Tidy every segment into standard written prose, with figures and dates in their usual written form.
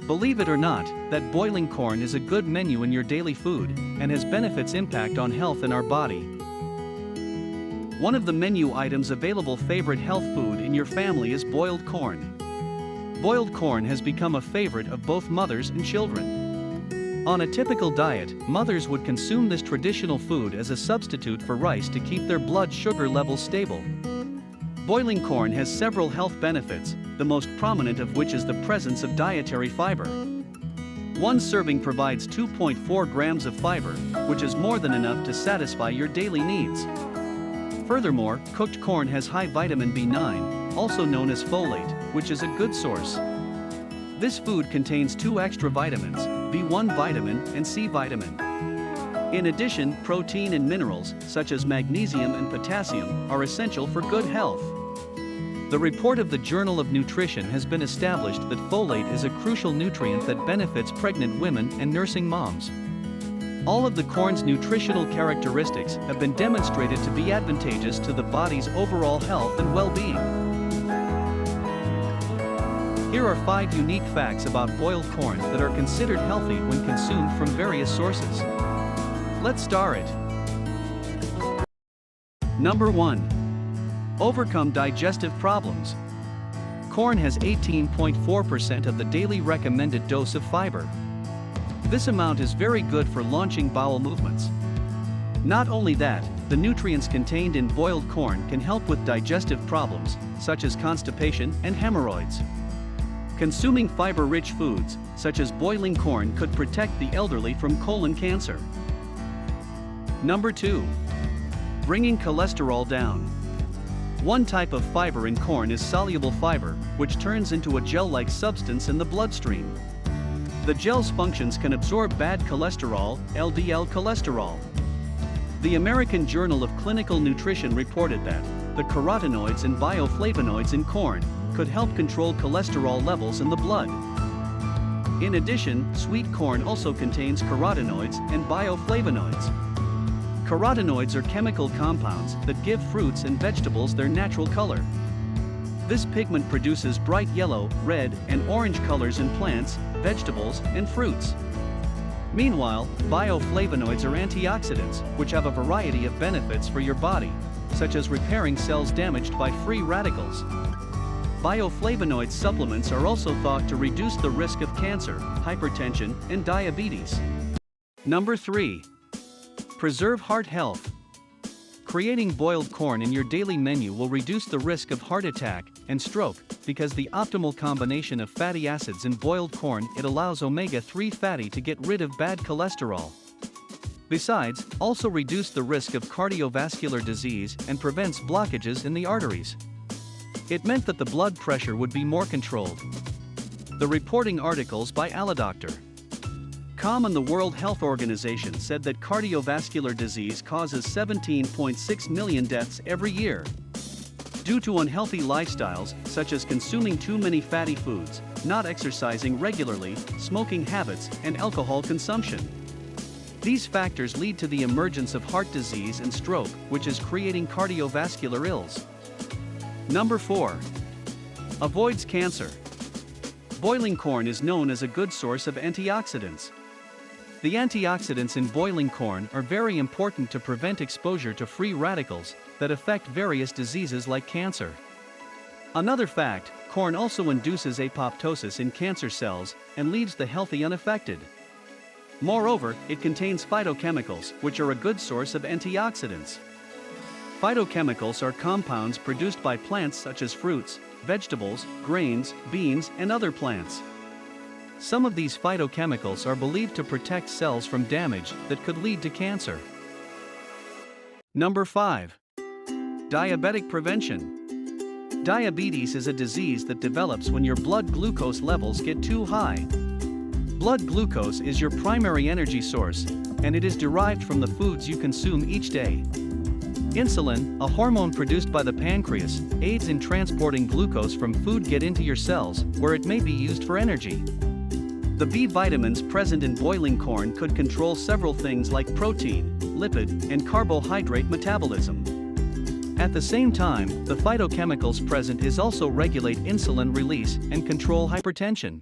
Believe it or not, that boiling corn is a good menu in your daily food, and has benefits impact on health in our body. One of the menu items available favorite health food in your family is boiled corn. Boiled corn has become a favorite of both mothers and children. On a typical diet, mothers would consume this traditional food as a substitute for rice to keep their blood sugar levels stable. Boiling corn has several health benefits, the most prominent of which is the presence of dietary fiber. One serving provides 2.4 grams of fiber, which is more than enough to satisfy your daily needs. Furthermore, cooked corn has high vitamin B9, also known as folate, which is a good source. This food contains 2 extra vitamins, B1 vitamin and C vitamin. In addition, protein and minerals, such as magnesium and potassium, are essential for good health. The report of the Journal of Nutrition has been established that folate is a crucial nutrient that benefits pregnant women and nursing moms. All of the corn's nutritional characteristics have been demonstrated to be advantageous to the body's overall health and well-being. Here are 5 unique facts about boiled corn that are considered healthy when consumed from various sources. Let's start it. Number 1. Overcome digestive problems. Corn has 18.4% of the daily recommended dose of fiber. This amount is very good for launching bowel movements. Not only that, the nutrients contained in boiled corn can help with digestive problems, such as constipation and hemorrhoids. Consuming fiber-rich foods, such as boiling corn, could protect the elderly from colon cancer. Number 2. Bringing cholesterol down. One type of fiber in corn is soluble fiber, which turns into a gel-like substance in the bloodstream. The gel's functions can absorb bad cholesterol, LDL cholesterol. The American Journal of Clinical Nutrition reported that the carotenoids and bioflavonoids in corn could help control cholesterol levels in the blood. In addition, sweet corn also contains carotenoids and bioflavonoids. Carotenoids are chemical compounds that give fruits and vegetables their natural color. This pigment produces bright yellow, red, and orange colors in plants, vegetables, and fruits. Meanwhile, bioflavonoids are antioxidants, which have a variety of benefits for your body, such as repairing cells damaged by free radicals. Bioflavonoid supplements are also thought to reduce the risk of cancer, hypertension, and diabetes. Number 3. Preserve heart health. Creating boiled corn in your daily menu will reduce the risk of heart attack and stroke because the optimal combination of fatty acids in boiled corn, it allows omega-3 fatty to get rid of bad cholesterol. Besides, also reduce the risk of cardiovascular disease and prevents blockages in the arteries. It meant that the blood pressure would be more controlled. The reporting articles by Alidoctor. Com and the World Health Organization said that cardiovascular disease causes 17.6 million deaths every year due to unhealthy lifestyles such as consuming too many fatty foods, not exercising regularly, smoking habits, and alcohol consumption. These factors lead to the emergence of heart disease and stroke, which is creating cardiovascular ills. Number 4. Avoids cancer. Boiling corn is known as a good source of antioxidants. The antioxidants in boiling corn are very important to prevent exposure to free radicals that affect various diseases like cancer. Another fact, corn also induces apoptosis in cancer cells and leaves the healthy unaffected. Moreover, it contains phytochemicals, which are a good source of antioxidants. Phytochemicals are compounds produced by plants such as fruits, vegetables, grains, beans, and other plants. Some of these phytochemicals are believed to protect cells from damage that could lead to cancer. Number 5. Diabetic prevention. Diabetes is a disease that develops when your blood glucose levels get too high. Blood glucose is your primary energy source, and it is derived from the foods you consume each day. Insulin, a hormone produced by the pancreas, aids in transporting glucose from food get into your cells, where it may be used for energy. The B vitamins present in boiling corn could control several things like protein, lipid, and carbohydrate metabolism. At the same time, the phytochemicals present is also regulate insulin release and control hypertension.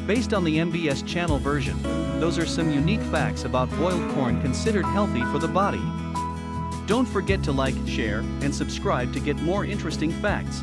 Based on the MBS channel version, those are some unique facts about boiled corn considered healthy for the body. Don't forget to like, share, and subscribe to get more interesting facts.